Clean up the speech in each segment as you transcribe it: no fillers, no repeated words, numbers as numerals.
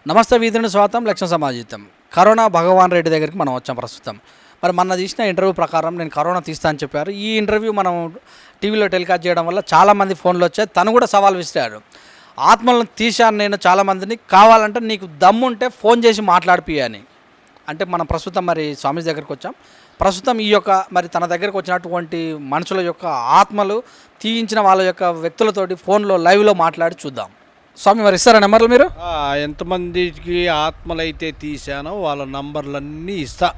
నమస్తే వీధుని స్వాగతం లక్ష్యం సమాజితం. కరోనా భగవాన్ రెడ్డి దగ్గరికి మనం వచ్చాం ప్రస్తుతం. మరి మొన్న తీసిన ఇంటర్వ్యూ ప్రకారం నేను కరోనా తీస్తా అని చెప్పారు. ఈ ఇంటర్వ్యూ మనం టీవీలో టెలికాస్ట్ చేయడం వల్ల చాలామంది ఫోన్లు వచ్చాయి. తను కూడా సవాల్ విసిరాడు. ఆత్మలను తీశాను నేను చాలామందిని, కావాలంటే నీకు దమ్ముంటే ఫోన్ చేసి మాట్లాడిపియని. అంటే మనం ప్రస్తుతం మరి స్వామి దగ్గరికి వచ్చాం. ప్రస్తుతం ఈ యొక్క మరి తన దగ్గరకు వచ్చినటువంటి మనుషుల యొక్క ఆత్మలు తీయించిన వాళ్ళ యొక్క వ్యక్తులతోటి ఫోన్లో లైవ్లో మాట్లాడి చూద్దాం. స్వామి మరి ఇస్తారా నెంబర్లు మీరు? ఎంతమందికి ఆత్మలైతే తీశానో వాళ్ళ నంబర్లన్నీ ఇస్తా.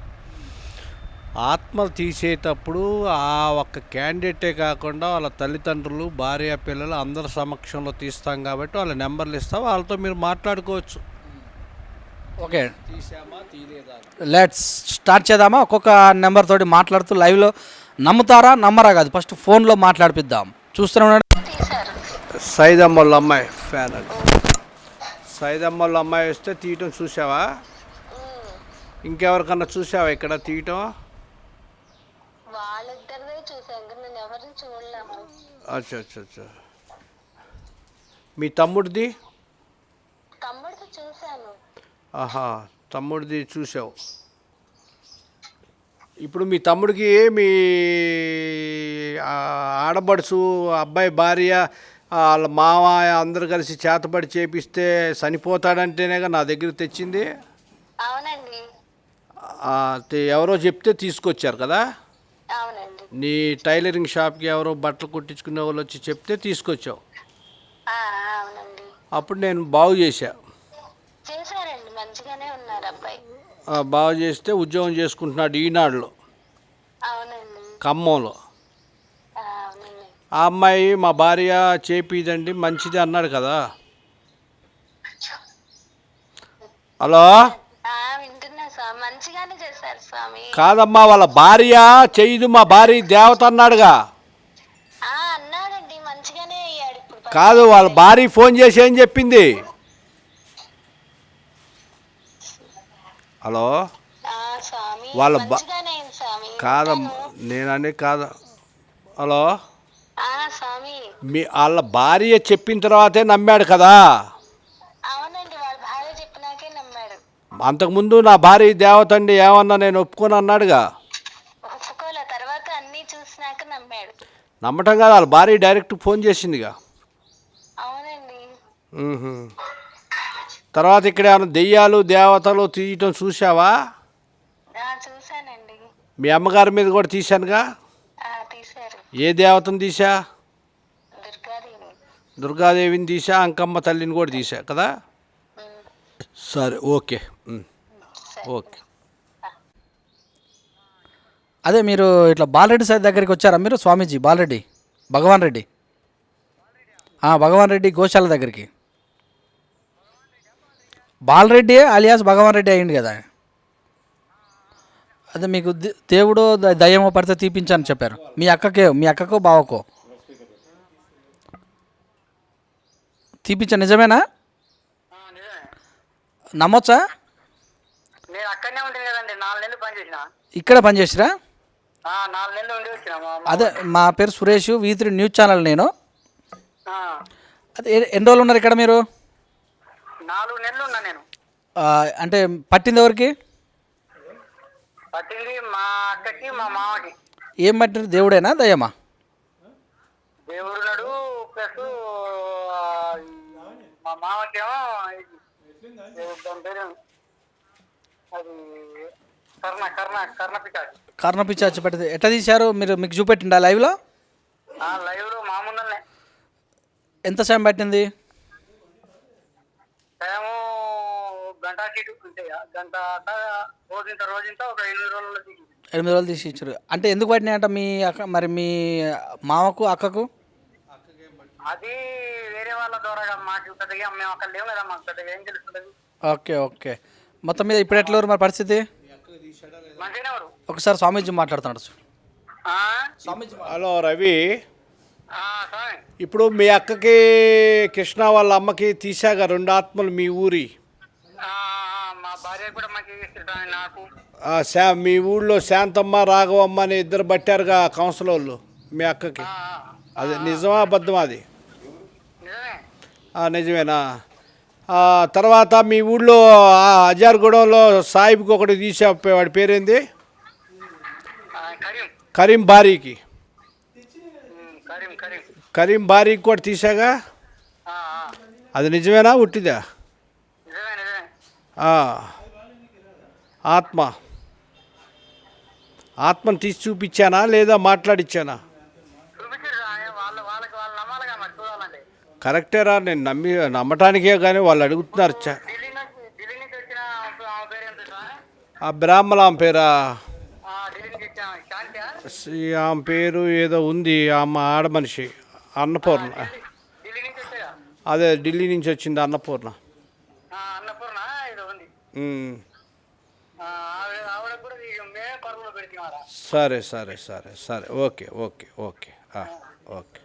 ఆత్మలు తీసేటప్పుడు ఆ ఒక్క క్యాండిడేటే కాకుండా వాళ్ళ తల్లిదండ్రులు, భార్య, పిల్లలు అందరి సమక్షంలో తీస్తాం కాబట్టి వాళ్ళ నెంబర్లు ఇస్తా. వాళ్ళతో మీరు మాట్లాడుకోవచ్చు. ఓకే, తీసామా తీయలేదా. లెట్స్ స్టార్ట్ చేద్దామా? ఒక్కొక్క నెంబర్ తోటి మాట్లాడుతూ లైవ్లో నమ్ముతారా నమ్మరా కాదు, ఫస్ట్ ఫోన్లో మాట్లాడిపిద్దాం. చూస్తున్నాడు సైదమ్మోళ్ళ అమ్మాయి ఫ్యాన్ అండి. సైదమ్మోళ్ళ అమ్మాయి వస్తే తీయటం చూసావా? ఇంకెవరికన్నా చూసావా ఇక్కడ తీయటం? అచ్చా అచ్చా అచ్చా. మీ తమ్ముడిది? ఆహా, తమ్ముడిది చూసావు. ఇప్పుడు మీ తమ్ముడికి మీ ఆడబడుచు, అబ్బాయి భార్య, వాళ్ళ మామ అందరు కలిసి చేతబడి చేపిస్తే చనిపోతాడంటేనేగా నా దగ్గర తెచ్చింది. అవునండి. ఎవరో చెప్తే తీసుకొచ్చారు కదా. అవునండి. నీ టైలరింగ్ షాప్కి ఎవరో బట్టలు కుట్టించుకునే వాళ్ళు వచ్చి చెప్తే తీసుకొచ్చావు. అవునండి. అప్పుడు నేను బాగు చేశా. చేశారండి, మంచిగానే ఉన్నారు అబ్బాయి. బాగు చేస్తే ఉద్యోగం చేసుకుంటున్నాడు ఈనాడులో. అవునండి. ఖమ్మంలో. అవునండి. ఆ అమ్మాయి మా భార్య చేపిదండి మంచిది అన్నాడు కదా. హలో, వింటున్నా స్వామి, మంచిగానే చేశారు స్వామి. కాదమ్మా, వాళ్ళ భార్య చేయదు, మా భార్య దేవత అన్నాడుగా. అన్నాడండి, మంచిగానే అయ్యాడు ఇప్పుడు. కాదు, వాళ్ళ భార్య ఫోన్ చేసి ఏం చెప్పింది? హలో, స్వామి వాళ్ళ మంచిగానే అయింది స్వామి. కాదమ్మా, నేననే కాదు. హలో స్వామి, వాళ్ళ భార్య చెప్పిన తర్వాతే నమ్మాడు కదా. అవునండి, వాళ్ళ భార్య చెప్పినాకే నమ్మాడు. అంతకుముందు నా భార్య దేవత అండి ఏమన్నా నేను ఒప్పుకొని అన్నాడుగా. ఒప్పుకోలే, తర్వాత అన్నీ చూసినాక నమ్మాడు. నమ్మటం కాదు, వాళ్ళ భార్య డైరెక్ట్ ఫోన్ చేసిందిగా. అవునండి. తర్వాత ఇక్కడ ఏమైనా దెయ్యాలు దేవతలు తీయటం చూసావా? చూశానండి. మీ అమ్మగారి మీద కూడా తీశానుగా. తీశారు. ఏ దేవతను తీసా? దుర్గాదేవి. దుర్గాదేవిని తీసా, అంకమ్మ తల్లిని కూడా తీసా కదా. సరే, ఓకే ఓకే. అదే మీరు ఇట్లా బాలరెడ్డి సార్ దగ్గరికి వచ్చారా మీరు? స్వామీజీ బాలరెడ్డి, భగవాన్ రెడ్డి, భగవాన్ రెడ్డి గోశాల దగ్గరికి. బాలరెడ్డి అలియాస్ భగవాన్ రెడ్డి అయ్యింది కదా. అదే మీకు దేవుడు దయ్యమో పడితే తీపించని చెప్పారు. మీ అక్కకో బావకో తీపించా, నిజమేనా? నమ్మొచ్చా? నేను అక్కడనే ఉంటుంది కదండి, 4 నెలలు పనిచేసిన. ఇక్కడ పనిచేసిరా? 4 నెలలు ఉండి వచ్చిన. అదే, మా పేరు సురేష్, V3 న్యూస్ ఛానల్ నేను. అదే, ఎన్ని రోజులు ఉన్నారు ఇక్కడ మీరు? 4 నెలలు ఉన్నా నేను. అంటే పట్టింది ఎవరికి? పట్టింది మా అక్కకి, మా మామకి. ఏం పట్టింది? దేవుడేనా దయ్యమా? దేవుడున్నాడు, ప్లస్ మా మామకేమో దాని పేరు అది కర్ణ పిచ్చాచి పట్టింది. ఎట్లా తీశారు మీరు? మీకు చూపెట్టిండా లైవ్లో? లైవ్లో మా ముందరనే. ఎంత సమయం పట్టింది? టైము గంట సీటు ఉంటే గంట రోజంతా ఒక 8 రోజుల్లో తీసి 8 రోజులు తీసి ఇచ్చారు. అంటే ఎందుకు పట్టినాయంట మీ అక్క, మరి మీ మామకు అక్కకు? అది వేరే వాళ్ళ ద్వారా మాకు పెద్దగా మేము అక్కడ లేవు కదా, మాకు పెద్దగా ఏం తెలుస్తుంది. ఓకే. మొత్తం మీద ఇప్పుడు ఎట్లా మరి పరిస్థితి? మంచిగానే. ఒకసారి స్వామీజీ మాట్లాడుతున్నాడు. స్వామీజీ. హలో రవి, స్వామి. ఇప్పుడు మీ అక్కకి కృష్ణ వాళ్ళ అమ్మకి తీసాగా 2 ఆత్మలు మీ ఊరి. మా భార్య కూడా మంచిగా నాకు. మీ ఊళ్ళో శాంతమ్మ రాఘవమ్మ అని 2 పట్టారుగా కౌన్సిల్ వాళ్ళు మీ అక్కకి. అది నిజమా అబద్ధమా? అది నిజమే. నిజమేనా? తర్వాత మీ ఊళ్ళో అజార్గూడెంలో సాయిబ్కి ఒకటి తీసా, వాడి పేరేంది? కరీం కరీం బారీకి. కరీం కరీం కరీం బారీకి కూడా తీసాగా. అది నిజమేనా ఉట్టిదా? నిజమే నిజమే. ఆత్మను తీసి చూపించానా లేదా మాట్లాడిచ్చానా? చూపించారు వాళ్ళకి వాళ్ళు నమ్మాలిగా మరి చూడాలంటే. కరెక్టేరా, నేను నమ్మటానికే కానీ వాళ్ళు అడుగుతున్నారు. ఢిల్లీ నుంచి వచ్చిన ఆమె పేరు ఏం తెలుసా? ఆ బ్రాహ్మణ ఆమె పేరా? ఢిల్లీ నుంచి వచ్చిన శాంతి. ఆమె పేరు ఏదో ఉంది, ఆమె ఆడ మనిషి, అన్నపూర్ణ. ఢిల్లీ నుంచి వచ్చాయా? అదే ఢిల్లీ నుంచి వచ్చింది అన్నపూర్ణ. అన్నపూర్ణ ఏదో ఉంది. ఆవిడ కూడా మేమే పరుగులో పెడుతున్నారా? సరే సరే సరే సరే, okay okay okay okay.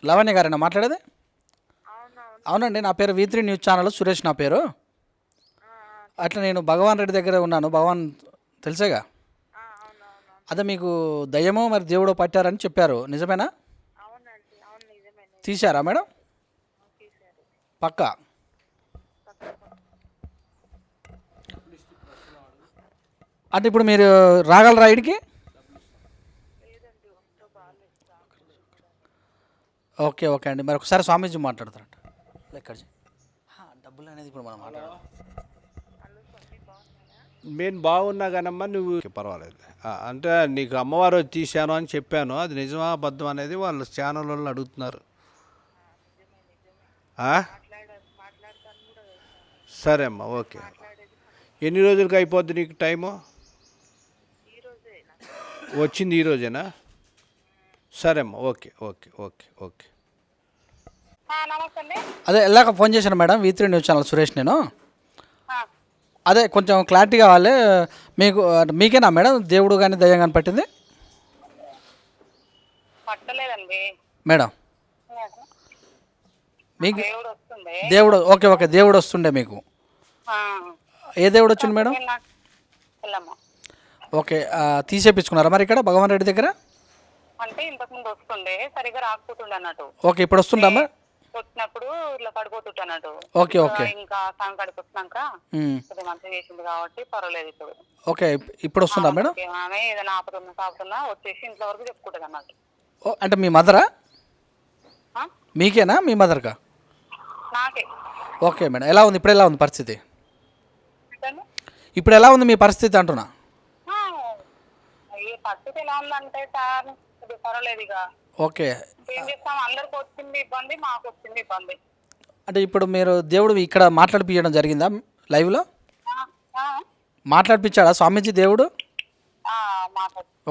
Lavanya గారేనా మాట్లాడేది? అవునండి, నా పేరు V3 న్యూస్ ఛానల్ సురేష్ నా పేరు. అట్లా నేను భగవాన్ రెడ్డి దగ్గర ఉన్నాను. భగవాన్ తెలిసేగా? అదే మీకు దయ్యమో మరి దేవుడో పట్టారని చెప్పారు, నిజమేనా? తీశారా మేడం? పక్కా? అంటే ఇప్పుడు మీరు రాగలరా ఇడికి? ఓకే ఓకే అండి, మరి ఒకసారి స్వామీజీ మాట్లాడతారంట. ఎక్కడ డబ్బులు అనేది ఇప్పుడు మనం మాట్లాడాలి. నేను బాగున్నా కానమ్మా, నువ్వు పర్వాలేదు. అంటే నీకు అమ్మవారు తీశాను అని చెప్పాను, అది నిజమా అబద్ధం అనేది వాళ్ళు ఛానల్ వాళ్ళు అడుగుతున్నారు. సరే అమ్మా, ఓకే. ఎన్ని రోజులకి అయిపోద్ది నీకు టైము? వచ్చింది ఈరోజేనా? సరే అమ్మా, ఓకే ఓకే ఓకే ఓకే. అదే ఎలాగ ఫోన్ చేశాను madam, V3 news channel Suresh నేను. అదే కొంచెం క్లారిటీ కావాలి మీకు. మీకేనా మేడం దేవుడు కానీ దయ్యం కానీ పట్టింది మేడం? మీకు దేవుడు ఓకే ఓకే, దేవుడు వస్తుండే మీకు. ఏ దేవుడు వచ్చింది మేడం? ఓకే, తీసేపించుకున్నారా మరి ఇక్కడ భగవాన్ రెడ్డి దగ్గర? అంటే ఇంతకు ముందు వస్తుండే, సరిగా రాకపోతుండే అన్నట్టు. ఓకే, ఇప్పుడు వస్తుందా మరి? వచ్చినప్పుడు ఇట్లా పడిపోతుంటే అన్నట్టు. Okay okay. ఇంకా సాయంకాడికి వచ్చినాక కొద్దిగా మంచిగా చేసింది కాబట్టి పర్వాలేదు ఇప్పుడు. ఓకే, ఇప్పుడు వస్తుందా మేడం? ఆమె ఏదైనా ఆపుతున్నా సాపుతున్నా వచ్చేసి ఇంట్లో వరకు చెప్పుకుంటుంది అన్నట్టు. అంటే మీ మదరా? మీకేనా మీ మదర్కా? నాకే. ఓకే మేడం, ఎలా ఉంది ఇప్పుడు? ఎలా ఉంది పరిస్థితి ఇప్పుడు? ఎలా ఉంది మీ పరిస్థితి అంటున్నా? ఈ పరిస్థితి ఎలా ఉందంటే సార్ పర్వాలేదు ఇక. ఓకే, ఏం చేస్తాం, అందరికి వచ్చింది ఇబ్బంది, మాకు వచ్చింది ఇబ్బంది. అంటే ఇప్పుడు మీరు దేవుడు ఇక్కడ మాట్లాడిపించడం జరిగిందా లైవ్లో? మాట్లాడిపించాడా స్వామీజీ దేవుడు?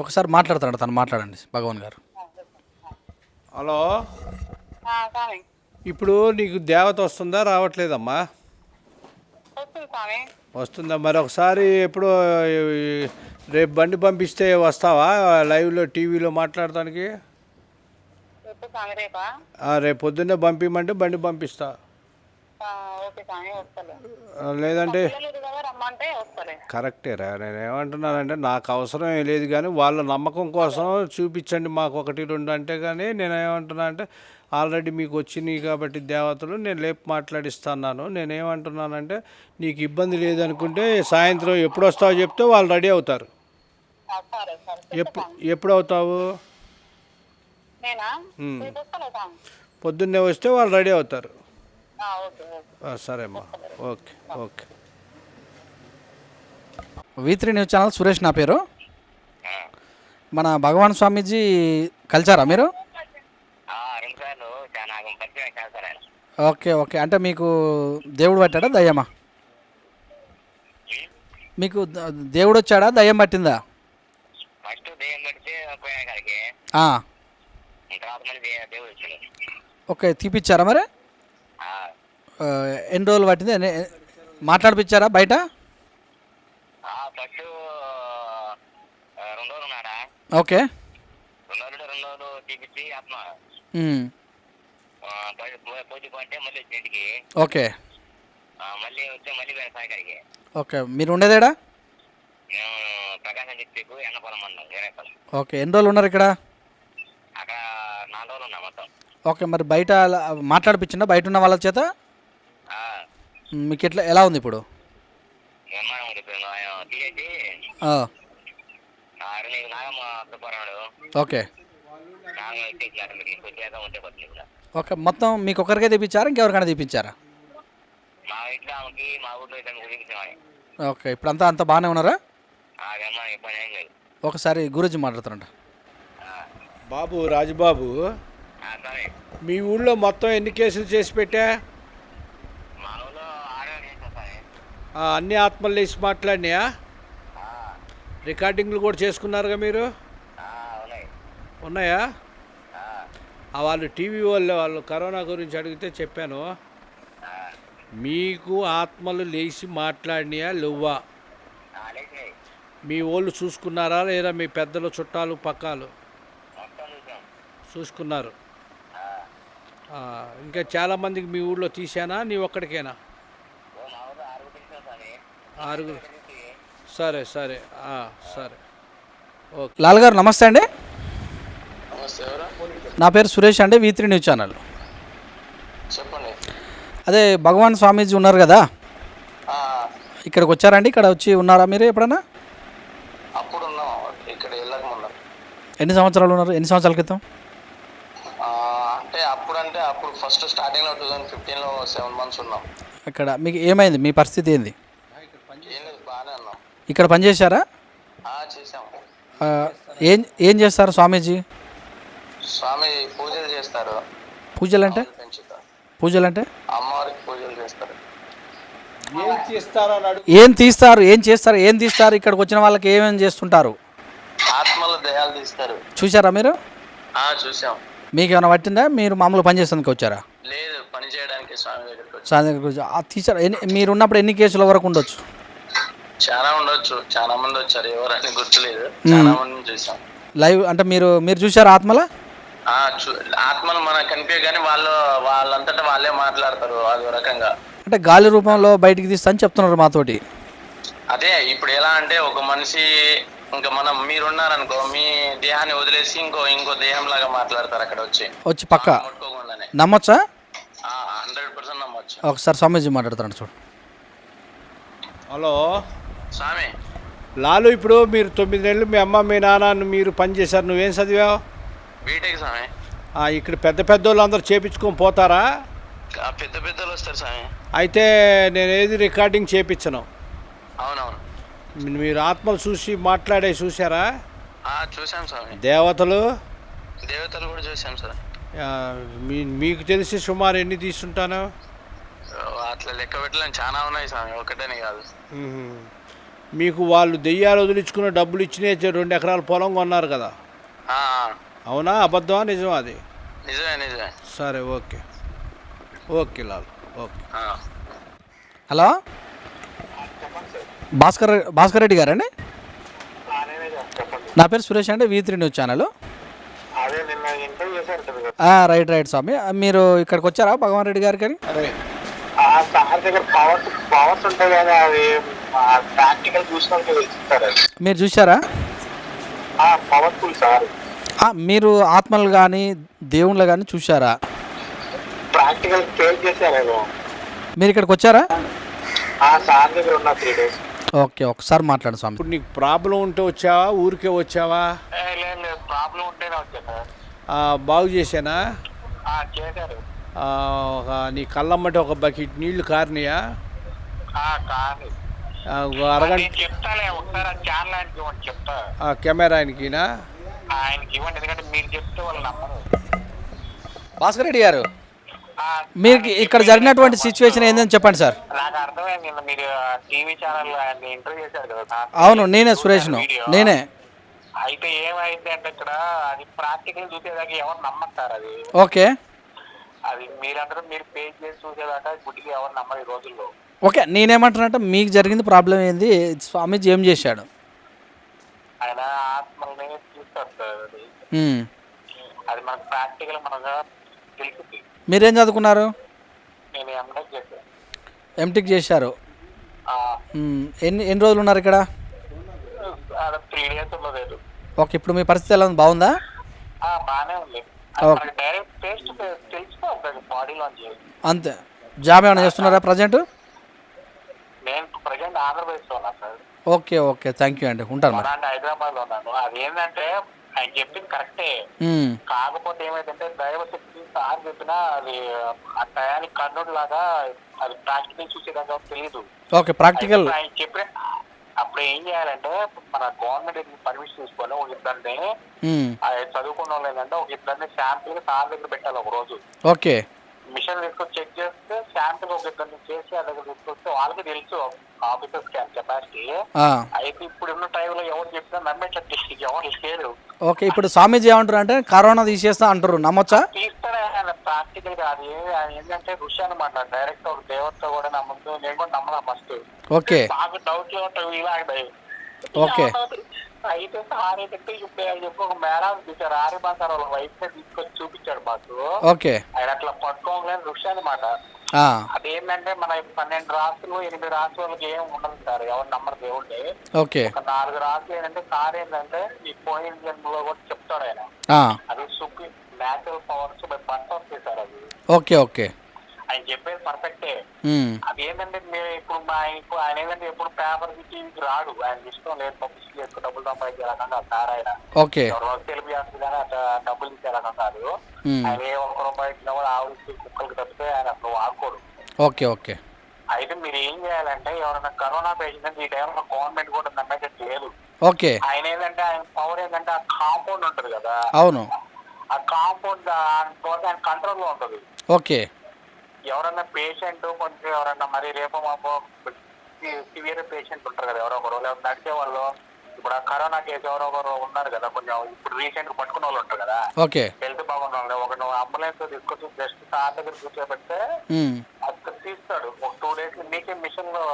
ఒకసారి మాట్లాడుతున్నాడు, తను మాట్లాడండి భగవాన్ గారు. హలో, ఇప్పుడు నీకు దేవత వస్తుందా రావట్లేదమ్మా? వస్తుందా? మరి ఒకసారి ఎప్పుడు రేపు బండి పంపిస్తే వస్తావా లైవ్లో టీవీలో మాట్లాడటానికి? రేపు పొద్దున్నే పంపించమంటే బండి పంపిస్తా. లేదంటే కరెక్టేరా, నేను ఏమంటున్నానంటే నాకు అవసరం ఏం లేదు కానీ వాళ్ళ నమ్మకం కోసం చూపించండి మాకు ఒకటి రెండు అంటే. కానీ నేను ఏమంటున్నా అంటే ఆల్రెడీ మీకు వచ్చినాయి కాబట్టి దేవతలు నేను లేపు మాట్లాడిస్తున్నాను. నేనేమంటున్నానంటే నీకు ఇబ్బంది లేదనుకుంటే సాయంత్రం ఎప్పుడు వస్తావో చెప్తే వాళ్ళు రెడీ అవుతారు. ఎప్పుడు అవుతావు? పొద్దున్నే వస్తే వాళ్ళు రెడీ అవుతారు. సరే అమ్మా, okay okay. V3 news channel Suresh నా పేరు. మన భగవాన్ స్వామీజీ కలిసారా మీరు? ఓకే ఓకే, అంటే మీకు దేవుడు పట్టాడా దయ్యమా? మీకు దేవుడు వచ్చాడా దయ్యం పట్టిందా? ఓకే, తీపిచ్చారా మరి? ఎన్ని రోజులు పట్టింది? మాట్లాడిపించారా బయట? Okay okay okay. మీరు ఉండేదేడా? ఓకే, ఎన్ని రోజులు ఉన్నారు ఇక్కడ? ఓకే, మరి బయట మాట్లాడిపించిందా బయట ఉన్న వాళ్ళ చేత? మీకు ఎలా ఉంది ఇప్పుడు? ఆ, ఓకే ఓకే. మొత్తం మీకు ఒక్కరికే తెప్పించారా ఇంకెవరికైనా తెప్పించారా? ఓకే, ఇప్పుడు అంతా బాగానే ఉన్నారా? ఒకసారి గురూజీ మాట్లాడుతారంట. బాబు రాజుబాబు, మీ ఊళ్ళో మొత్తం ఎన్ని కేసులు చేసి పెట్టా? అన్ని ఆత్మలు లేచి మాట్లాడినాయా? రికార్డింగ్లు కూడా చేసుకున్నారుగా మీరు? ఉన్నాయా? వాళ్ళు టీవీ వాళ్ళు కరోనా గురించి అడిగితే చెప్పాను. మీకు ఆత్మలు లేచి మాట్లాడినాయా లేవా? మీ వాళ్ళు చూసుకున్నారా లేదా? మీ పెద్దలు చుట్టాలు పక్కాలు చూసుకున్నారు. ఇంకా చాలామందికి మీ ఊళ్ళో తీసానా? నీ ఒక్కడికేనా? 6. సరే సరే సరే ఓకే. లాల్ గారు నమస్తే అండి. నా పేరు సురేష్ అండి, V3 న్యూస్ ఛానల్. చెప్పండి. అదే భగవాన్ స్వామీజీ ఉన్నారు కదా, ఇక్కడికి వచ్చారండి? ఇక్కడ వచ్చి ఉన్నారా మీరు ఎప్పుడన్నా? అప్పుడు ఉన్నాం, ఇక్కడ వెళ్ళకముందు. ఎన్ని సంవత్సరాలు ఉన్నారు? ఎన్ని సంవత్సరాల క్రితం? అప్పుడు ఫస్ట్ స్టార్టింగ్లో 2015లో 7 months ఉన్నాం. ఇక్కడ మీకు ఏమైంది? మీ పరిస్థితి ఏంది? ఏం లేదు, బాగానే ఉన్నాం. ఇక్కడ పనిచేశారా? చేసాము. ఏం చేస్తారు స్వామీజీ? స్వామి పూజలు చేస్తారు. పూజలు అంటే? పూజలు అంటే అమ్మవారికి పూజలు చేస్తారు. ఏం తీస్తారు? ఇక్కడికి వచ్చిన వాళ్ళకి ఏమేమి చేస్తుంటారు? ఆత్మల దేహాలు తీస్తారు. చూసారా మీరు? చూసాం. మీకు ఏమైనా పట్టిందా? మీరు మామూలు పని చేసేందుకు వచ్చారా? లేదు, పని చేయడానికి స్వామి దగ్గరికి వచ్చి. స్వామి దగ్గరికి వచ్చి తీసారా? మీరు ఉన్నప్పుడు ఎన్ని కేసుల వరకు ఉండొచ్చు? చాలా ఉండొచ్చు, చాలా మంది వచ్చారు. ఎవరని గుర్తులేదు, చాలా మందిని చూసాం. లైవ్ అంటే మీరు చూసారా ఆత్మల? ఆత్మలు మనకు కనిపించే కానీ వాళ్ళంతటా వాళ్ళే మాట్లాడతారు. అదో రకంగా అంటే గాలి రూపంలో బయటికి తీస్తా అని చెప్తున్నారు మాతోటి. అదే ఇప్పుడు ఎలా అంటే ఒక మనిషి ఇంకా మీరున్నారనుకో, మీ దేహాన్ని వదిలేసి ఇంకో దేహం లాగా మాట్లాడతారు అక్కడ వచ్చి పక్క. ముట్టుకోకుండానే. నమ్మొచ్చా? 100% నమ్మొచ్చు. ఒకసారి స్వామీజీ మాట్లాడతారంట చూడు. హలో స్వామి. లాలు, ఇప్పుడు మీరు 9 నెలలు మీ అమ్మ మీ నాన్న మీరు పనిచేశారు. నువ్వేం చదివావు? బీటెక్ స్వామి. ఇక్కడ పెద్ద వాళ్ళు అందరూ చేపించుకొని పోతారా? పెద్ద పెద్దలు వస్తారు స్వామి. అయితే నేను ఏది రికార్డింగ్ చేపించను. అవునవును. మీరు ఆత్మలు చూసారా? చూసాం స్వామి. దేవతలు కూడా చూసాం సార్. మీకు తెలిసి సుమారు ఎన్ని తీసుంటాను? అట్లా లెక్క పెట్టలేని చాలా ఉన్నాయి స్వామి, ఒకటేనే కాదు. మీకు వాళ్ళు దెయ్యాలు వదిలించుకున్న డబ్బులు ఇచ్చినా 2 ఎకరాల పొలం కొన్నారు కదా? అవునా అబద్ధమా నిజమా? అది నిజమే. సరే okay Lal, okay. Hello, Bhaskar Reddy గారండి? నా పేరు సురేష్ అండి, V3 న్యూస్ ఛానల్. రైట్ స్వామి. మీరు ఇక్కడికి వచ్చారా భగవాన్ రెడ్డి గారికి? మీరు చూసారా? మీరు ఆత్మలు కానీ దేవుళ్ళు కానీ చూసారా? మీరు ఇక్కడికి వచ్చారా? ఓకే, ఒకసారి మాట్లాడు స్వామి. ఇప్పుడు నీకు ప్రాబ్లం ఉంటే వచ్చావా, ఊరికే వచ్చావా? ప్రాబ్లం ఉంటేనే వచ్చాను. బాగు చేశానా? నీ కళ్ళమ్మటి ఒక బకెట్ నీళ్లు కారినాయా? అరగంట చెప్తాలే, ఒకసారి చెప్తా. కెమెరా ఆయనకినా? ఆయనకి ఇవ్వండి, ఎందుకంటే మీరు చెప్తే వాళ్ళు నమ్మరు. భాస్కర్ రెడ్డి గారు, మీరు ఇక్కడ జరిగినటువంటి సిచ్యువేషన్ ఏందని చెప్పండి సార్. నాకు అర్థమైంది, మీరు టీవీ ఛానల్ ఇంటర్వ్యూ చేశారు కదా? అవును, నేనే సురేష్ను, నేనే. అయితే ఏమైంది అంటే ఇక్కడ అది ప్రాక్టికల్ చూసేదాకా ఎవరు నమ్మతారు. అది ఓకే, అది మీరందరూ మీరు పే చేసి చూసేదాకా గుడ్డిగా ఎవరు నమ్మరు ఈ రోజుల్లో. ఓకే, నేనేమంటున్నానంటే మీకు జరిగింది ప్రాబ్లం ఏంది? స్వామీజీ ఏం చేశాడు? ఆయన ఆత్మల్ని చూస్తారు సార్. అది మనకు ప్రాక్టికల్ మనకు తెలుస్తుంది. మీరేం చదువుకున్నారు? నేను ఎంటెక్ చేశాను. ఎంటెక్ చేశారు. ఎన్ని రోజులు ఉన్నారు ఇక్కడ? 3 days ఉండలేదు. ఓకే, ఇప్పుడు మీ పరిస్థితి ఎలా ఉంది? బాగుందా? బాగానే ఉంది. డైరెక్ట్ టేస్ట్ తెలిసిపోతుంది బాడీలోంచి. అంతే. జాబ్ ఏమైనా చేస్తున్నారా ప్రజెంట్? నేను ప్రజెంట్ ఆంధ్రప్రదేశ్లో ఉన్నా sir. Okay okay, thank you అండి, ఉంటాను మరి. అంటే హైదరాబాద్లో ఉన్నాను. అది ఏంటంటే ఆయన చెప్పింది కరెక్టే, మ్మ్. కాకపోతే ఏమైందంటే దైవశక్తి సార్ చెప్పినా అది ఆ టయానికి కర్ణుడు లాగా అది ప్రాక్టికల్ చూసేదాకా తెలియదు. Okay, practical. ఆయన చెప్పిన అప్పుడు ఏం చేయాలంటే మన గవర్నమెంట్ పర్మిషన్ తీసుకొని ఒక ఇద్దరిని మ్మ్. చదువుకున్న వాళ్ళు ఏంటంటే ఒక ఇద్దరిని శాంపిల్ సార్ దగ్గర పెట్టాలి ఒక రోజు. ఓకే మిషన్ తీసుకొని చెక్ చేస్తే శాంపిల్ ఒక ఇద్దరిని చేసి ఆ దగ్గర తీసుకొస్తే వాళ్ళకి తెలుసు ఆఫీసర్స్ కెపాసిటీ. అయితే ఇప్పుడు ఉన్న టైంలో ఎవరు చెప్పినా నమ్మేటట్టు ఎవరు లేరు. ఓకే, ఇప్పుడు స్వామీజీ ఏమంటారు అంటే కరోనా తీసేస్తా అంటారు, నమ్మొచ్చా? తీస్తాడే ఆయన ప్రాక్టికల్ గా. అది ఆయన ఏంటంటే ఋషి అనమాట, డైరెక్ట్ ఒక దేవత కూడా నమ్మద్దు. నేను కూడా నమ్మలా ఫస్ట్. ఓకే బాగా డౌట్ ఉంటాయి ఇలా. ఓకే. అయితే సార్ ఏంటంటే ఇప్పుడు ఆయన చెప్పి ఒక మేడం చూసారు ఆర్యబాసారు వాళ్ళ వైఫ్ తీసుకొచ్చి చూపించాడు మాకు. ఓకే. ఆయన అట్లా పట్టుకోగలని ఋషి అనమాట. అదేంటంటే మన 12 రాసులు 8 రాసుల వాళ్ళకి ఏం ఉండదు సార్, ఎవరు నమ్మరు దేవుడిని. ఓకే. ఒక 4 రాసులు ఏంటంటే సార్ ఏంటంటే ఈ పోయిన జన్మలో కూడా చెప్తాడు ఆయన. అది సుఖి న్యాచురల్ పవర్స్ పంట వస్తాయి అది. ఓకే ఓకే, ఆయన చెప్పేది పర్ఫెక్టే. అది ఏంటంటే మేము ఇప్పుడు ఆయన ఏంటంటే ఎప్పుడు పేపర్ టీవీకి రాడు, ఆయన ఇష్టం లేదు పబ్లిసిటీ చేసుకుని డబ్బులు సంపాదించే రకంగా సార్ ఆయన. ఓకే. తెలుగు చేస్తుంది కానీ అట్లా డబ్బులు ఇచ్చే రకం కాదు ఆయన. ఏ 1 రూపాయి ఇచ్చినా కూడా ఆవులకి కుక్కలకి తప్పితే ఆయన అసలు వాడుకోడు. Okay okay. అయితే మీరు ఏం చేయాలంటే ఎవరైనా కరోనా పేషెంట్ ఈ టైంలో గవర్నమెంట్ కూడా నమ్మేటట్టు లేదు. ఓకే. ఆయన ఏంటంటే ఆయన పవర్ ఏంటంటే ఆ కాంపౌండ్ ఉంటుంది కదా, అవును, ఆ కాంపౌండ్ ఆయన కంట్రోల్లో ఉంటుంది. ఓకే. ఎవరన్నా పేషెంట్ కొంచెం ఎవరన్నా మరి రేపు మాపో సివియర్ పేషెంట్ ఉంటారు కదా ఎవరో ఒకరు, లేదా నడిచే వాళ్ళు. ఇప్పుడు ఆ కరోనా కేసు ఎవరో ఒకరు ఉన్నారు కదా కొంచెం ఇప్పుడు రీసెంట్ గా పట్టుకున్న వాళ్ళు ఉంటారు కదా, ఓకే. హెల్త్ బాగున్న వాళ్ళు. ఒక నువ్వు అంబులెన్స్ తీసుకొచ్చి జస్ట్ సార్ దగ్గర కూర్చోబెడితే అక్కడ తీస్తాడు. ఒక 2 days మీకే మిషన్ లో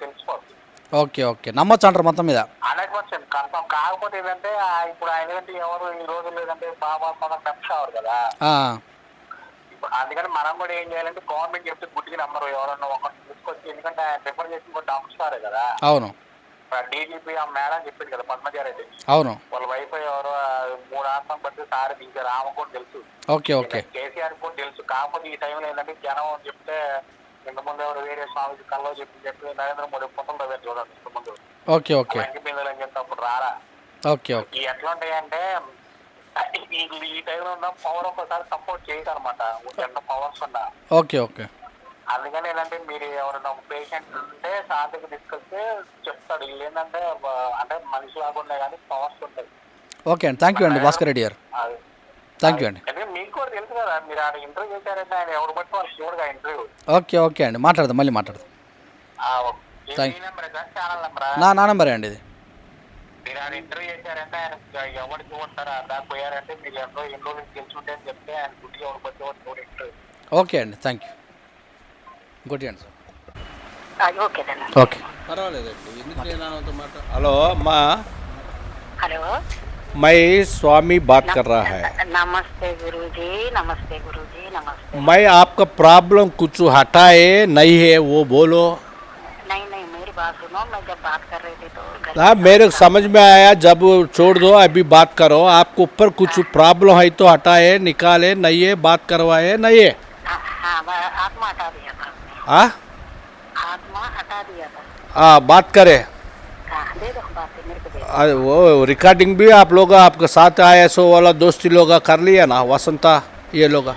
తెలిసిపోతుంది. ఓకే ఓకే, నమ్మొచ్చు అంటారు మొత్తం మీద? 100% కన్ఫర్మ్. కాకపోతే ఏంటంటే ఇప్పుడు ఆయన ఏంటి ఎవరు ఈ రోజు లేదంటే బాబా నమ్ముతారు కదా, అందుకని మనం కూడా ఏం చేయాలంటే గవర్నమెంట్ చెప్తే గుడ్డికి నమ్మరు ఎవరన్నా ఒకటి తీసుకొచ్చి. ఎందుకంటే ఆయన ప్రిఫర్ చేసి కూడా డాక్టర్సారే కదా. అవును. డీజీపీ ఆ మేడం చెప్పింది కదా పద్మజారెడ్డి, అవును, వాళ్ళ వైఫ్ ఎవరో 3 ఆసం బట్టి సార్ దిగారు, ఆమె కూడా తెలుసు. Okay okay. కేసీఆర్ కూడా తెలుసు. కాకపోతే ఈ టైంలో ఏంటంటే జనం చెప్తే ఇంతకుముందు ఎవరు వేరే స్వామి కల్లో చెప్పి నరేంద్ర మోడీ పొత్తంలో వేరు చూడండి ఇంతకుముందు. Okay okay. బిందులు అని చెప్తే అప్పుడు రారా. Okay okay. ఈ ఎట్లా ఉంటాయంటే ఈ టైంలో ఉన్న పవర్ ఒకసారి సపోర్ట్ చేయదు అనమాట, ఎంత పవర్స్ ఉన్నా. Okay okay. అందుకని ఏంటంటే మీరు ఎవరైనా ఒక పేషెంట్ ఉంటే సార్ దగ్గర తీసుకొస్తే చెప్తాడు. వీళ్ళు ఏంటంటే అంటే మనిషి లాగా కానీ పవర్స్ ఉంటాయి. ఓకే అండి, థ్యాంక్ యూ అండి భాస్కర్ రెడ్డి గారు, థ్యాంక్ యూ అండి. అంటే మీకు కూడా తెలుసు కదా, మీరు ఆడ ఇంటర్వ్యూ చేశారంటే ఆయన ఎవరు బట్టి వాళ్ళు చూడగా ఇంటర్వ్యూ. ఓకే ఓకే అండి, మాట్లాడదాం, మళ్ళీ మాట్లాడదాం. నెంబరే సార్, ఛానల్ నెంబరా? నా నెంబరే అండి ఇది. మీరు ఆడ ఇంటర్వ్యూ చేశారంటే ఆయన ఎవరు చూడతారు దాకా పోయారంటే మీరు ఎన్ని రోజులు తెలుసుంటే అని చెప్తే ఆయన గుడ్డిగా ఎవరు బట్టి ఎవరు చూడ ఇంటర్వ్యూ. ఓకే అండి, థ్యాంక్ యూ. ఇంకోటి అండి సార్. ఓకే, పర్వాలేదండి. ఎందుకు నేను ఆమెతో హలో అమ్మా, हेलो, मैं स्वामी बात कर रहा है. नमस्ते गुरुजी, नमस्ते गुरुजी, नमस्ते. मैं आपका प्रॉब्लम कुछ हटाए नहीं है वो बोलो. नहीं नहीं, मेरी बात सुनो. मैं जब बात कर रही थी तो हाँ मेरे समझ में आया, जब छोड़ दो अभी बात करो. आपको ऊपर कुछ प्रॉब्लम है तो हटाए निकाले, नहीं है बात करवाए, नहीं है. हाँ, आत्मा हटा दिया था. हाँ आत्मा हटा दिया था. हाँ बात करे. हाँ, दे दो बात, मेरे को दे. वो रिकॉर्डिंग भी आप लोग आपके साथ आए सो वाला दोस्ती लोग कर लिया ना, वसंता ये लोग.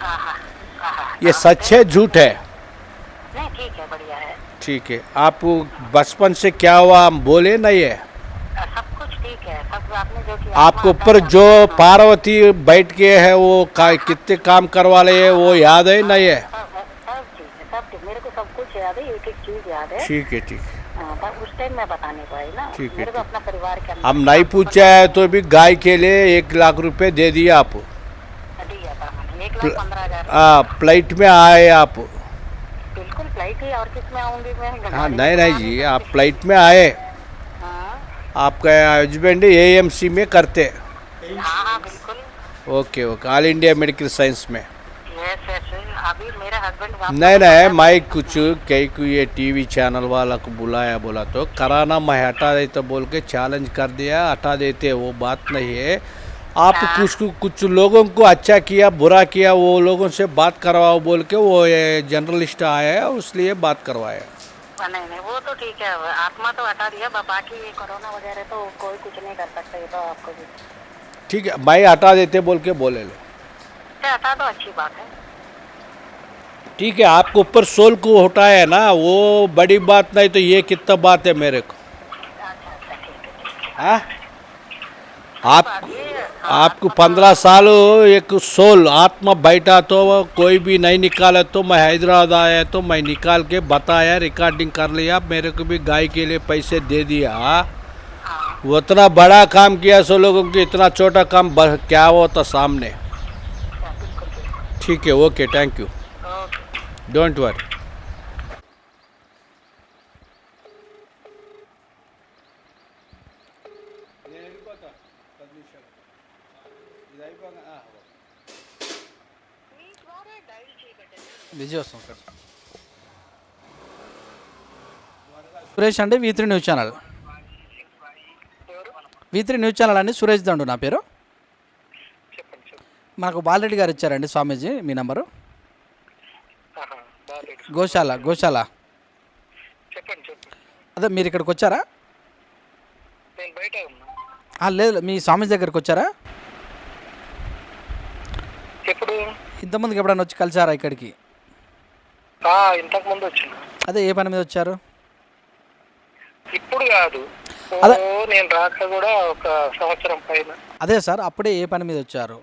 ये सच है झूठ है? नहीं ठीक है, बढ़िया है. ठीक है. आप बचपन से क्या हुआ हम बोले नहीं है? सब कुछ ठीक है, सब आपने जो किया. आपके ऊपर जो पार्वती बैठ के है वो कितने काम करवा ले वो याद है नहीं है? सब चीज है, सब चीज मेरे को सब कुछ याद है, एक एक चीज याद है. ठीक है ठीक है. उस टाइम मैं बता नहीं पाई ना. ठीक है, मेरे को अपना परिवार के अंदर हम नहीं पूछा है तो भी गाय के लिए 1 लाख रुपए दे दिए आप. दिया था मैंने 1,15,000. हाँ फ्लाइट में आए आप. बिल्कुल फ्लाइट ही, और किस में आऊंगी मैं? हाँ नहीं जी, आप फ्लाइट में आए. हाँ आपका हस्बैंड AMC में करते. हाँ बिल्कुल. Okay okay, all India medical science में. Yes yes. अभी मेरा हस्बैंड नहीं मैं कुछ कई को ये टीवी चैनल वाला को बुलाया, बोला तो कराना मैं हटा देता बोल के चैलेंज कर दिया, हटा देते. वो बात नहीं है. आप कुछ लोगों को अच्छा किया बुरा किया, वो लोगों से बात करवाओ बोल के वो जर्नलिस्ट आया है, इसलिए बात करवाया. नहीं नहीं, वो तो ठीक है, आत्मा तो हटा दिया, बाकी कोरोना वगैरह तो कोई कुछ नहीं कर सकता, ये तो आपको भी ठीक है भाई, हटा देते बोल के बोले लो। हटा दो, अच्छी बात है। ठीक है, आपको ऊपर सोल को हटाया है ना, वो बड़ी बात नहीं, तो ये कितना बात है मेरे को। अच्छा ठीक है। हाँ, आपको 15 साल एक सोल आत्मा बैठा तो कोई भी नहीं निकाला, तो मैं हैदराबाद आया तो मैं निकाल के बताया, रिकॉर्डिंग कर लिया, मेरे को भी गाय के लिए पैसे दे दिया। उतना बड़ा काम किया सो लोगों को, इतना छोटा काम क्या होता सामने। ठीक है, okay, thank you, don't worry. Busy వస్తుంది సార్. సురేష్ అండి, V3 news channel. V3 news channel అండి, సురేష్ దండు నా పేరు. మనకు బాలరెడ్డి గారు ఇచ్చారండి స్వామీజీ మీ నంబరు. గోశాల అదే మీరు ఇక్కడికి వచ్చారా? లేదు, మీ స్వామీజీ దగ్గరికి వచ్చారా? ఇంతమందికి ఎప్పుడైనా వచ్చి కలిసారా ఇక్కడికి? ఇంతకు ముందు వచ్చింది. అదే ఏ పని మీద వచ్చారు? ఇప్పుడు కాదు, నేను రాక కూడా ఒక సంవత్సరం పైన. అదే సార్, అప్పుడే ఏ పని మీద వచ్చారు?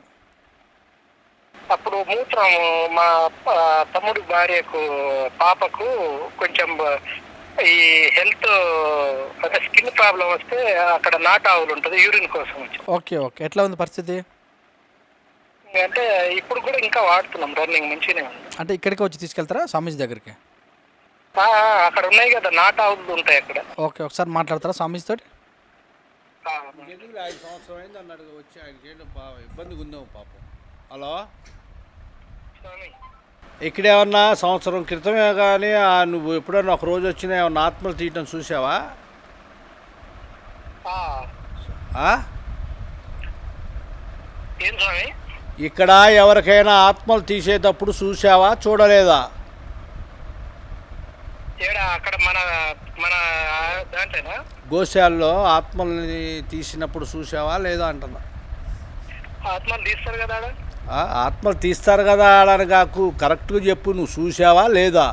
అప్పుడు మూత్రం మా తమ్ముడు భార్యకు పాపకు కొంచెం ఈ హెల్త్ అంటే స్కిన్ ప్రాబ్లం వస్తే అక్కడ నాటు ఆవులు ఉంటుంది, యూరిన్ కోసం వచ్చి. ఓకే, ఎట్లా ఉంది పరిస్థితి? అంటే ఇప్పుడు కూడా ఇంకా వాడుతున్నాం, రన్నింగ్ మంచిగానే ఉంది. అంటే ఇక్కడికి వచ్చి తీసుకెళ్తారా స్వామీజీ దగ్గరికి? అక్కడ ఉన్నాయి కదా నాటు ఆవులు ఉంటాయి అక్కడ. ఓకే, ఒకసారి మాట్లాడతారా స్వామీజీ తోటి? 5 సంవత్సరం అయింది అన్నాడు, వచ్చి ఆయనకి ఇబ్బందిగా ఉందేమో పాపం. హలో, ఇక్కడ ఏమన్నా సంవత్సరం క్రితమే కానీ నువ్వు ఎప్పుడన్నా ఒక రోజు వచ్చినా ఏమన్నా ఆత్మలు తీయటం చూసావా? ఏం స్వామి? ఇక్కడ ఎవరికైనా ఆత్మలు తీసేటప్పుడు చూసావా, చూడలేదా? అక్కడ మన మన దాంట్లోనా గోశాలలో ఆత్మల్ని తీసినప్పుడు చూసావా లేదా అంటున్నా. ఆత్మలు తీస్తారు కదా, ఆత్మలు తీస్తారు కదా అని కాకు, కరెక్ట్గా చెప్పు, నువ్వు చూసావా లేదా?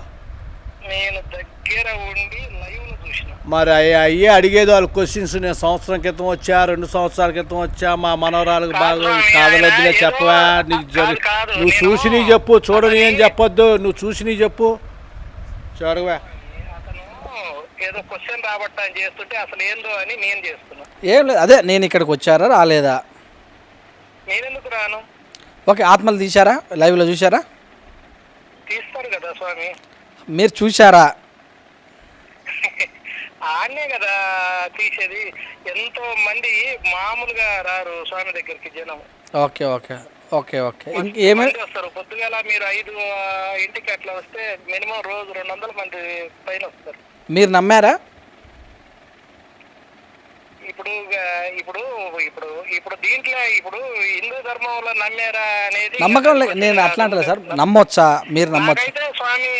నేను దగ్గర ఉండి లైవ్ లో చూసిన. మరి అయ్యే అడిగేది వాళ్ళు క్వశ్చన్స్. నేను సంవత్సరం క్రితం వచ్చా, 2 సంవత్సరాల క్రితం వచ్చా, మా మనవరాలకు బాగా కాదలొద్దులే చెప్పవా, నువ్వు చూసి నీ చెప్పు, చూడని ఏం చెప్పొద్దు, నువ్వు చూసి నీ చెప్పు. చూడవా, ఏదో క్వశ్చన్ రాబట్టా అని చేస్తుంటే అసలు ఏందో అని నేను చేస్తున్నా. ఏం లేదు, అదే నేను ఇక్కడికి వచ్చారా రాలేదా? నేనెందుకు రాను? ఓకే, ఆత్మలు తీశారా? లైవ్లో చూసారా? తీస్తారు కదా స్వామి. మీరు చూసారా? ఆడనే కదా తీసేది. ఎంతో మంది మామూలుగా రారు స్వామి దగ్గరికి జనం. ఓకే, ఏమేమి వస్తారు పొద్దుగాల. మీరు 5 ఇంటికి అట్లా వస్తే మినిమం రోజు 200 మంది పైన వస్తారు. మీరు నమ్మారా? ఇప్పుడు ఇప్పుడు ఇప్పుడు ఇప్పుడు దీంట్లో ఇప్పుడు హిందూ ధర్మంలో నమ్మారా అనేది నమ్మకం లేదు, నేను అట్లా అంటలేదు సార్. నమ్మొచ్చా? మీరు నమ్మొచ్చా? అయితే స్వామి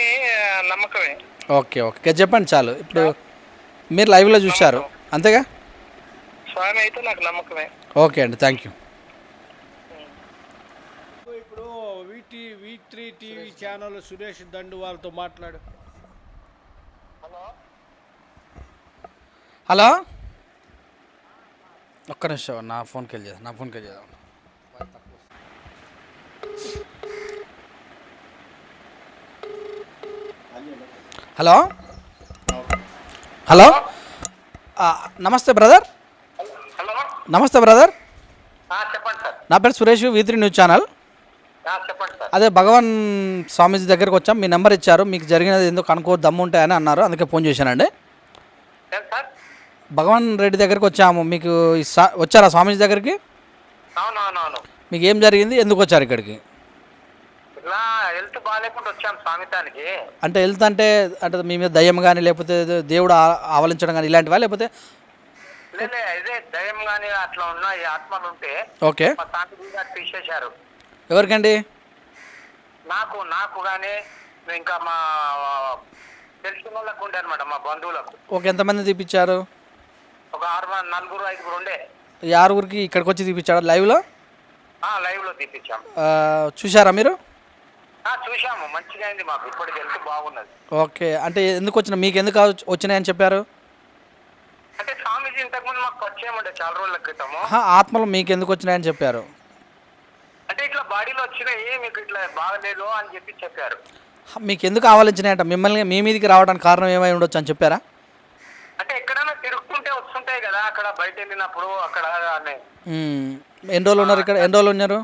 నమ్మకమే. ఓకే, చెప్పండి చాలు. ఇప్పుడు మీరు లైవ్లో చూశారు అంతేగా? స్వామి అయితే నాకు నమ్మకమే. ఓకే అండి, థ్యాంక్ యూ. ఇప్పుడు V3 టీవీ ఛానల్ సురేష్ దండు వాళ్ళతో మాట్లాడు. హలో, ఒక్క నిమిషం, నా ఫోన్కి వెళ్ళి చేద్దాం. హలో, నమస్తే బ్రదర్. నమస్తే బ్రదర్, చెప్పండి సార్. నా పేరు సురేష్, V3 న్యూస్ ఛానల్. చెప్పండి సార్. అదే భగవాన్ స్వామీజీ దగ్గరకు వచ్చాం, మీ నెంబర్ ఇచ్చారు, మీకు జరిగినది ఎందుకు కనుక్కో దమ్ము ఉంటాయని అన్నారు, అందుకే ఫోన్ చేశానండి. భగవాన్ రెడ్డి దగ్గరికి వచ్చాము, మీకు వచ్చారా స్వామీజీ దగ్గరికి? అవునవునవును. మీకు ఏం జరిగింది, ఎందుకు వచ్చారు ఇక్కడికి? ఇలా హెల్త్ బాగాలేకుండా వచ్చాం స్వామితానికి. అంటే హెల్త్ అంటే మీ మీద దయ్యం కానీ లేకపోతే దేవుడు ఆవలించడం కానీ ఇలాంటివా, లేకపోతే ఇదే దయ్యం కానీ అట్లా ఉన్నాయి ఆత్మలు ఉంటే? ఓకే, మా తాత తీసేశారు. ఎవరికండి? నాకు కానీ ఇంకా మా తెలిసిన వాళ్ళకు ఉండే అనమాట మా బంధువులకు. ఓకే, ఎంతమంది తీపిచ్చారు? ఒక 4 5 ఉండే. ఈ 6 ఇక్కడికి వచ్చి తీపిచ్చాడు లైవ్లో? లైవ్ లో తీపిచ్చాము. చూసారా మీరు? చూసాము, మంచిగా అయింది మాకు, ఇప్పటికి హెల్త్ బాగున్నది. ఓకే, అంటే ఎందుకు వచ్చిన మీకు ఎందుకు వచ్చినాయని చెప్పారు? అంటే స్వామీజీ ఇంతకుముందు మాకు పరిచయం ఉండే చాలా రోజుల క్రితము. ఆత్మలు మీకు ఎందుకు వచ్చినాయని చెప్పారు? అంటే ఇట్లా బాడీలో వచ్చినాయి, మీకు ఇట్లా బాగలేదు అని చెప్పారు. మీకు ఎందుకు ఆవలించినాయంట? మిమ్మల్ని మీ మీదకి రావడానికి కారణం ఏమై ఉండొచ్చు అని చెప్పారా? అంటే ఎక్కడైనా తిరుగుతుంటే వస్తుంటాయి కదా, అక్కడ బయట వెళ్ళినప్పుడు అక్కడ ఎన్ని రోజులు ఉన్నారు ఇక్కడ? ఎన్ని రోజులు ఉన్నారు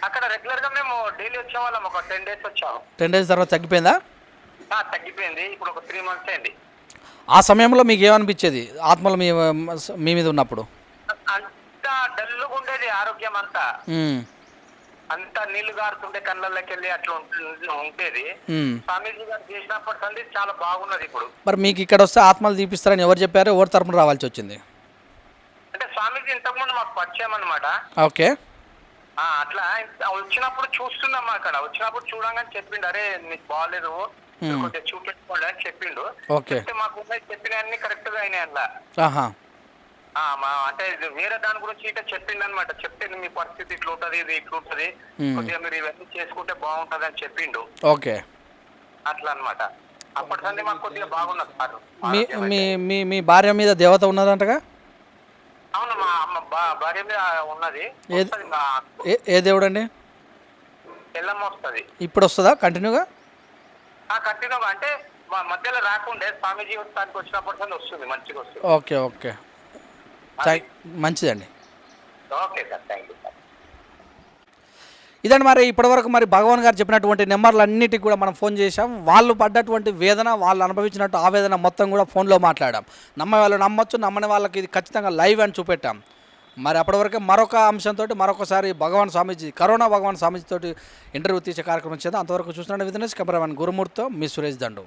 అక్కడ? రెగ్యులర్ గా మేము డైలీ వచ్చేవాళ్ళం, ఒక 10 days వచ్చాము. 10 days తర్వాత తగ్గిపోయిందా? తగ్గిపోయింది, ఇప్పుడు ఒక 3 months అయింది. ఆ సమయంలో మీకు ఏమనిపించేది ఆత్మలు మీ మీద ఉన్నప్పుడు? అంతా డల్లుగా ఉండేది, ఆరోగ్యం అంతా అంతా నీళ్లు గారుతుంటే కళ్ళల్లోకి వెళ్ళి అట్లా ఉండేది. స్వామీజీ గారు చేసినప్పటి సంది చాలా బాగున్నది ఇప్పుడు. మరి మీకు ఇక్కడ వస్తే ఆత్మలు తీపిస్తారని ఎవరు చెప్పారు? ఎవరి తరపున రావాల్సి వచ్చింది? అంటే స్వామీజీ ఇంతకుముందు మాకు పరిచయం అనమాట. ఓకే, అట్లా వచ్చినప్పుడు చూస్తున్నాం, అక్కడ వచ్చినప్పుడు చూడంగానే చెప్పిండు, అరే నీకు బాగాలేదు కొంచెం చూపెట్టుకోండి అని చెప్పిండు. ఓకే, మాకు చెప్పిన అన్ని కరెక్ట్ గా అయినాయి అలా. అంటే వేరే దాని గురించి ఇట్లా చెప్పిండు అనమాట. చెప్తే మీ పరిస్థితి ఇట్లా ఉంటది, ఇది ఇట్లా ఉంటది, కొద్దిగా మీరు ఇవన్నీ చేసుకుంటే బాగుంటది అని చెప్పిండు. ఓకే, అట్లా అనమాట. అప్పటి సంది మాకు కొద్దిగా బాగున్నది సార్. మీ భార్య మీద దేవత ఉన్నదంటగా? అవును, మా అమ్మ భార్య మీద ఉన్నది. ఏ దేవుడు అండి? ఎల్లమ్మ వస్తుంది. ఇప్పుడు వస్తుందా కంటిన్యూగా? కంటిన్యూగా అంటే మా మధ్యలో రాకుండే, స్వామీజీ వస్తానికి వచ్చినప్పటి వస్తుంది, మంచిగా వస్తుంది. ఓకే ఓకే, మంచిదండి. Okay sir, thank you sir. ఇదండి మరి ఇప్పటివరకు మరి భగవాన్ గారు చెప్పినటువంటి నెంబర్లు అన్నిటికి కూడా మనం ఫోన్ చేసాం. వాళ్ళు పడ్డటువంటి వేదన, వాళ్ళు అనుభవించినట్టు ఆవేదన మొత్తం కూడా ఫోన్లో మాట్లాడాం. నమ్మే వాళ్ళు నమ్మొచ్చు, నమ్మని వాళ్ళకి ఇది ఖచ్చితంగా లైవ్ అని చూపెట్టాం. మరి అప్పటివరకే మరొక అంశంతో మరొకసారి భగవాన్ స్వామీజీ, కరోనా భగవాన్ స్వామీజీ తోటి ఇంటర్వ్యూ తీసే కార్యక్రమం చేద్దాం. అంతవరకు చూస్తున్నాను విధినేష్, కెమెరామెన్ గురుమూర్తితో మీ సురేష్ దండు.